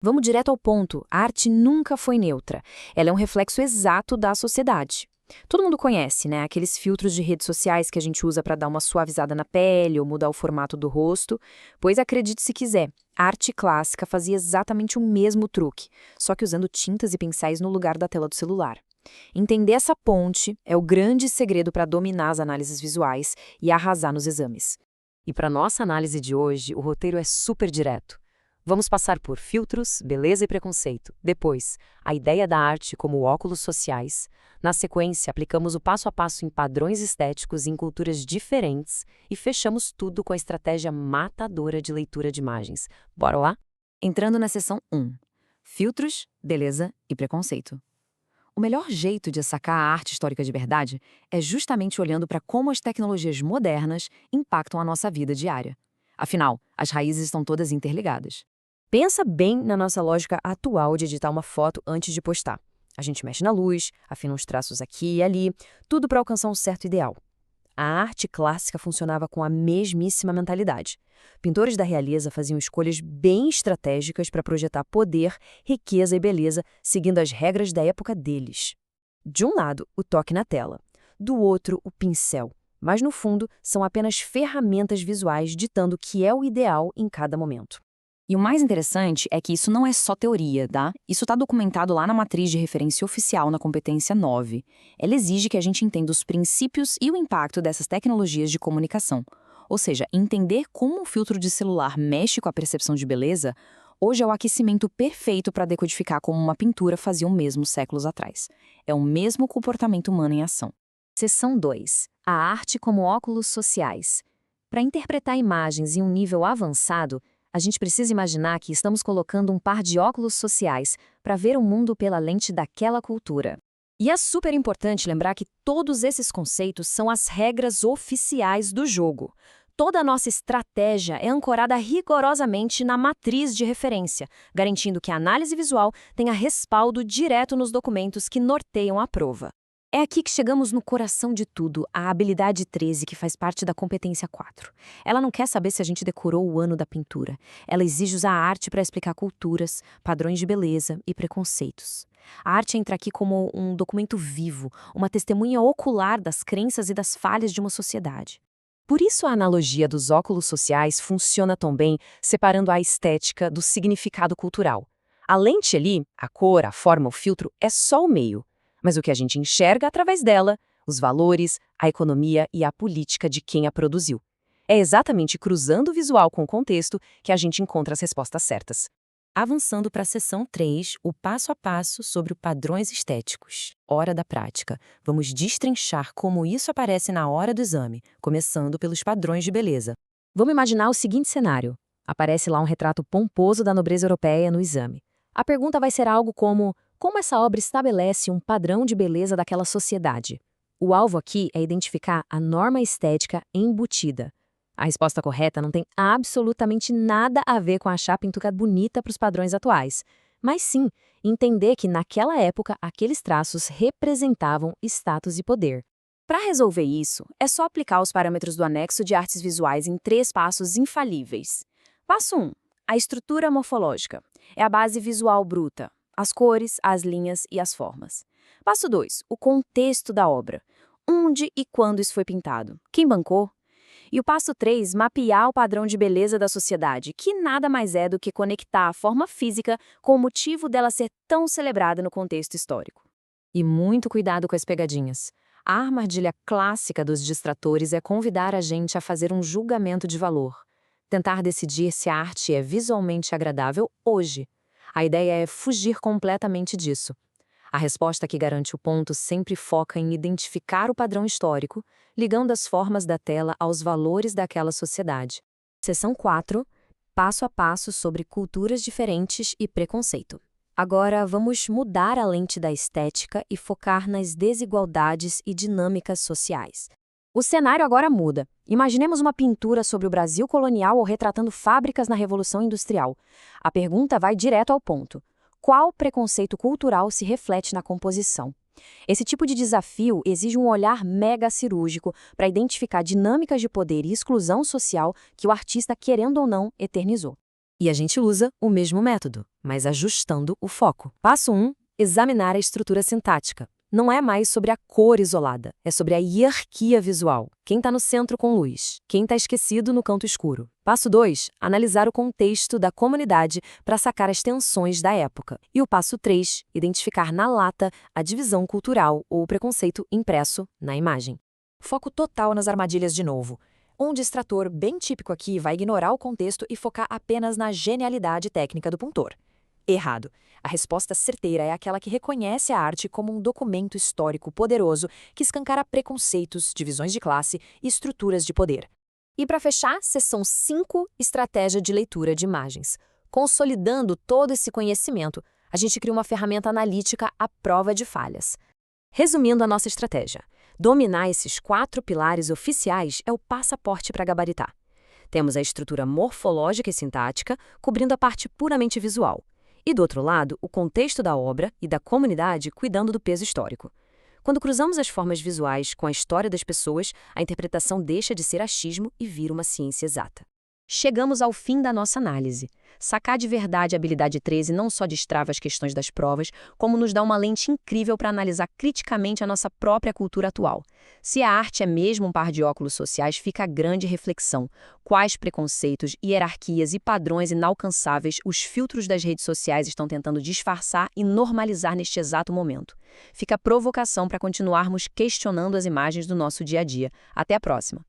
Vamos direto ao ponto. A arte nunca foi neutra. Ela é um reflexo exato da sociedade. Todo mundo conhece, né? Aqueles filtros de redes sociais que a gente usa para dar uma suavizada na pele ou mudar o formato do rosto. Pois acredite se quiser, a arte clássica fazia exatamente o mesmo truque, só que usando tintas e pincéis no lugar da tela do celular. Entender essa ponte é o grande segredo para dominar as análises visuais e arrasar nos exames. E para nossa análise de hoje, o roteiro é super direto. Vamos passar por filtros, beleza e preconceito. Depois, a ideia da arte como óculos sociais. Na sequência, aplicamos o passo a passo em padrões estéticos em culturas diferentes e fechamos tudo com a estratégia matadora de leitura de imagens. Bora lá? Entrando na seção 1. Filtros, beleza e preconceito. O melhor jeito de sacar a arte histórica de verdade é justamente olhando para como as tecnologias modernas impactam a nossa vida diária. Afinal, as raízes estão todas interligadas. Pensa bem na nossa lógica atual de editar uma foto antes de postar. A gente mexe na luz, afina uns traços aqui e ali, tudo para alcançar um certo ideal. A arte clássica funcionava com a mesmíssima mentalidade. Pintores da realeza faziam escolhas bem estratégicas para projetar poder, riqueza e beleza, seguindo as regras da época deles. De um lado, o toque na tela. Do outro, o pincel. Mas, no fundo, são apenas ferramentas visuais ditando o que é o ideal em cada momento. E o mais interessante é que isso não é só teoria, tá? Isso está documentado lá na matriz de referência oficial na competência 9. Ela exige que a gente entenda os princípios e o impacto dessas tecnologias de comunicação. Ou seja, entender como um filtro de celular mexe com a percepção de beleza, hoje é o aquecimento perfeito para decodificar como uma pintura fazia o mesmo séculos atrás. É o mesmo comportamento humano em ação. Seção 2. A arte como óculos sociais. Para interpretar imagens em um nível avançado, a gente precisa imaginar que estamos colocando um par de óculos sociais para ver o mundo pela lente daquela cultura. E é super importante lembrar que todos esses conceitos são as regras oficiais do jogo. Toda a nossa estratégia é ancorada rigorosamente na matriz de referência, garantindo que a análise visual tenha respaldo direto nos documentos que norteiam a prova. É aqui que chegamos no coração de tudo, a habilidade 13, que faz parte da competência 4. Ela não quer saber se a gente decorou o ano da pintura. Ela exige usar a arte para explicar culturas, padrões de beleza e preconceitos. A arte entra aqui como um documento vivo, uma testemunha ocular das crenças e das falhas de uma sociedade. Por isso a analogia dos óculos sociais funciona tão bem, separando a estética do significado cultural. A lente ali, a cor, a forma, o filtro, é só o meio. Mas o que a gente enxerga através dela, os valores, a economia e a política de quem a produziu. É exatamente cruzando o visual com o contexto que a gente encontra as respostas certas. Avançando para a seção 3, o passo a passo sobre os padrões estéticos. Hora da prática. Vamos destrinchar como isso aparece na hora do exame, começando pelos padrões de beleza. Vamos imaginar o seguinte cenário. Aparece lá um retrato pomposo da nobreza europeia no exame. A pergunta vai ser algo como essa obra estabelece um padrão de beleza daquela sociedade? O alvo aqui é identificar a norma estética embutida. A resposta correta não tem absolutamente nada a ver com achar a pintura bonita para os padrões atuais, mas sim entender que naquela época aqueles traços representavam status e poder. Para resolver isso, é só aplicar os parâmetros do anexo de artes visuais em 3 passos infalíveis. Passo 1. A estrutura morfológica. É a base visual bruta. As cores, as linhas e as formas. Passo 2. O contexto da obra. Onde e quando isso foi pintado? Quem bancou? E o passo 3. Mapear o padrão de beleza da sociedade, que nada mais é do que conectar a forma física com o motivo dela ser tão celebrada no contexto histórico. E muito cuidado com as pegadinhas. A armadilha clássica dos distratores é convidar a gente a fazer um julgamento de valor. Tentar decidir se a arte é visualmente agradável hoje. A ideia é fugir completamente disso. A resposta que garante o ponto sempre foca em identificar o padrão histórico, ligando as formas da tela aos valores daquela sociedade. Seção 4. Passo a passo sobre culturas diferentes e preconceito. Agora vamos mudar a lente da estética e focar nas desigualdades e dinâmicas sociais. O cenário agora muda. Imaginemos uma pintura sobre o Brasil colonial ou retratando fábricas na Revolução Industrial. A pergunta vai direto ao ponto. Qual preconceito cultural se reflete na composição? Esse tipo de desafio exige um olhar mega cirúrgico para identificar dinâmicas de poder e exclusão social que o artista, querendo ou não, eternizou. E a gente usa o mesmo método, mas ajustando o foco. Passo 1. Examinar a estrutura sintática. Não é mais sobre a cor isolada, é sobre a hierarquia visual. Quem está no centro com luz, quem está esquecido no canto escuro. Passo 2. Analisar o contexto da comunidade para sacar as tensões da época. E o passo 3. Identificar na lata a divisão cultural ou o preconceito impresso na imagem. Foco total nas armadilhas de novo. Um distrator bem típico aqui vai ignorar o contexto e focar apenas na genialidade técnica do pintor. Errado. A resposta certeira é aquela que reconhece a arte como um documento histórico poderoso que escancara preconceitos, divisões de classe e estruturas de poder. E para fechar, seção 5, estratégia de leitura de imagens. Consolidando todo esse conhecimento, a gente cria uma ferramenta analítica à prova de falhas. Resumindo a nossa estratégia, dominar esses 4 pilares oficiais é o passaporte para gabaritar. Temos a estrutura morfológica e sintática, cobrindo a parte puramente visual. E, do outro lado, o contexto da obra e da comunidade cuidando do peso histórico. Quando cruzamos as formas visuais com a história das pessoas, a interpretação deixa de ser achismo e vira uma ciência exata. Chegamos ao fim da nossa análise. Sacar de verdade a habilidade 13 não só destrava as questões das provas, como nos dá uma lente incrível para analisar criticamente a nossa própria cultura atual. Se a arte é mesmo um par de óculos sociais, fica a grande reflexão. Quais preconceitos, hierarquias e padrões inalcançáveis os filtros das redes sociais estão tentando disfarçar e normalizar neste exato momento? Fica a provocação para continuarmos questionando as imagens do nosso dia a dia. Até a próxima!